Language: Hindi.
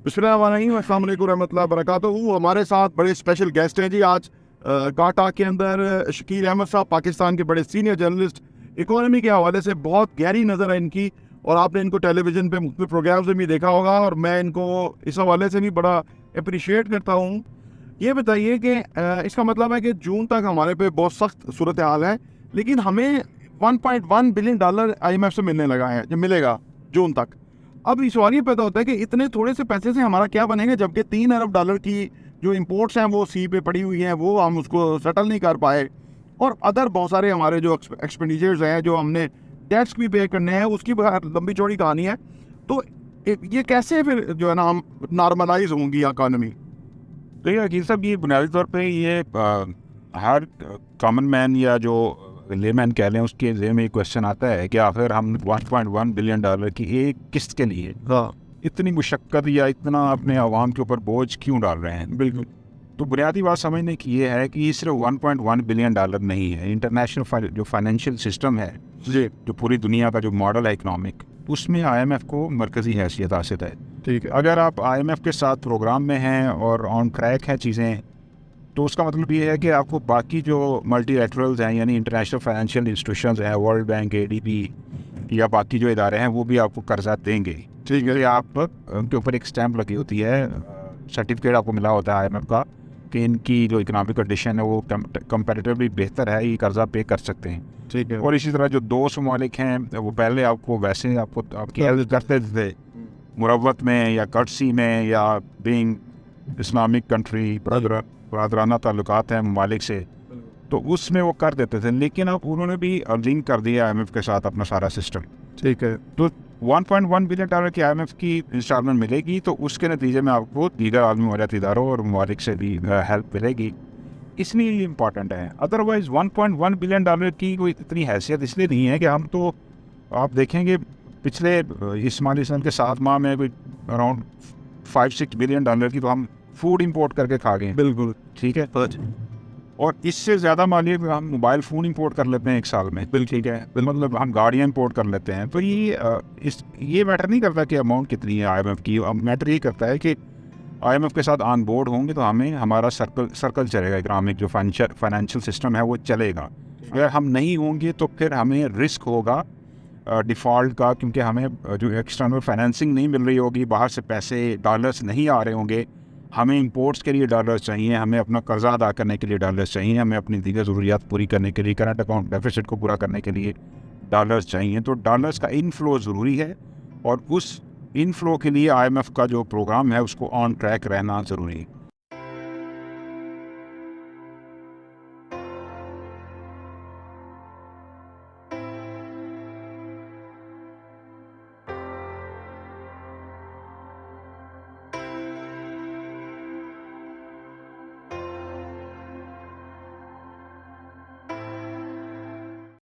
बिस्मिल्लाहिर्रहमानिर्रहीम, अस्सलाम वालेकुम रहमतुल्लाहि वबरकातुहू। हमारे साथ बड़े स्पेशल गेस्ट हैं जी आज काटा के अंदर शकील अहमद साहब, पाकिस्तान के बड़े सीनियर जर्नलिस्ट। इकोनॉमी के हवाले से बहुत गहरी नज़र है इनकी और आपने इनको टेलीविज़न पे मुख्तलिफ प्रोग्राम्स में भी देखा होगा और मैं इनको इस हवाले से भी बड़ा अप्रिशिएट करता हूँ। ये बताइए कि इसका मतलब है कि जून तक हमारे पे बहुत सख्त सूरत हाल है, लेकिन हमें $1.1 बिलियन IMF से मिलने लगा है, जो मिलेगा जून तक। अब इस सवाल ये पैदा होता है कि इतने थोड़े से पैसे से हमारा क्या बनेगा, जबकि $3 अरब की जो इंपोर्ट्स हैं वो सी पे पड़ी हुई हैं, वो हम उसको सेटल नहीं कर पाए और अदर बहुत सारे हमारे जो एक्सपेंडिचर्स हैं, जो हमने टैक्स भी पे करने हैं, उसकी लंबी चौड़ी कहानी है। तो ये कैसे फिर जो है ना हम नॉर्मलाइज होंगी इकॉनमी? तो ये अकील साहब, ये बुनियादी तौर पे ये हर कॉमन मैन या जो लेमैन कह लें उसके ज़हन में क्वेश्चन आता है कि आखिर हम $1.1 बिलियन की एक किस्त के लिए इतनी मुशक्क़त या इतना अपने आवाम के ऊपर बोझ क्यों डाल रहे हैं। बिल्कुल। तो बुनियादी बात समझने की ये है कि ये सिर्फ $1.1 बिलियन नहीं है। इंटरनेशनल जो फाइनेंशियल सिस्टम है जी, जो पूरी दुनिया का जो मॉडल है इकनॉमिक, उसमें IMF को मरकज़ी हैसियत हासिल है। ठीक है। अगर आप IMF के साथ प्रोग्राम में हैं और ऑन ट्रैक हैं चीज़ें, तो उसका मतलब ये है कि आपको बाकी जो मल्टीलैटरल्स हैं, यानी इंटरनेशनल फाइनेंशियल इंस्टीट्यूशंस हैं, वर्ल्ड बैंक, ADB या बाकी जो इदारे हैं, वो भी आपको कर्जा देंगे। ठीक है। आप उनके ऊपर एक स्टैंप लगी होती है, सर्टिफिकेट आपको मिला होता है IMF का कि इनकी जो इकनॉमिक कंडीशन है वो कंपैरेटिवली बेहतर है, ये कर्जा पे कर सकते हैं। ठीक है। और इसी तरह जो दो ममालिक हैं वो पहले आपको वैसे आपकी हेल्प करते थे मुरवत में या कर्सी में या बीइंग इस्लामिक कंट्री, बरादराना ताल्लुकात हैं ममालिक से, तो उसमें वो कर देते थे। लेकिन अब उन्होंने भी लिंक कर दिया IMF के साथ अपना सारा सिस्टम। ठीक है। तो $1.1 बिलियन की IMF की इंस्टॉलमेंट मिलेगी, तो उसके नतीजे में आपको दीगर आलमी मालियाती इदारों और ममालिक से भी हेल्प मिलेगी। इसलिए ये इम्पॉर्टेंट है। अदरवाइज़ $1.1 बिलियन की कोई इतनी हैसियत इसलिए नहीं है कि हम तो आप देखेंगे पिछले इस माली साल के 7 माह में कोई अराउंड $5-6 बिलियन की तो हम फूड इंपोर्ट करके खा गए। बिल्कुल। ठीक है। और इससे ज़्यादा माली हम मोबाइल फ़ोन इंपोर्ट कर लेते हैं एक साल में। ठीक है। मतलब हम गाड़ियाँ इंपोर्ट कर लेते हैं। तो ये मैटर नहीं करता कि अमाउंट कितनी है IMF की। मैटर ये करता है कि IMF के साथ ऑन बोर्ड होंगे तो हमें हमारा सर्कल चलेगा, इकनॉमिक जो फाइनेंशियल सिस्टम है वो चलेगा। अगर हम नहीं होंगे तो फिर हमें रिस्क होगा डिफ़ॉल्ट का, क्योंकि हमें जो एक्सटर्नल फाइनेंसिंग नहीं मिल रही होगी, बाहर से पैसे डॉलर्स नहीं आ रहे होंगे, हमें इंपोर्ट्स के लिए डॉलर्स चाहिए, हमें अपना कर्जा अदा करने के लिए डॉलर्स चाहिए, हमें अपनी दीगर ज़रूरियात पूरी करने के लिए, करंट अकाउंट डेफिसिट को पूरा करने के लिए डॉलर्स चाहिए। तो डॉलर्स का इनफ्लो ज़रूरी है और उस इनफ्लो के लिए IMF का जो प्रोग्राम है उसको ऑन ट्रैक रहना ज़रूरी है।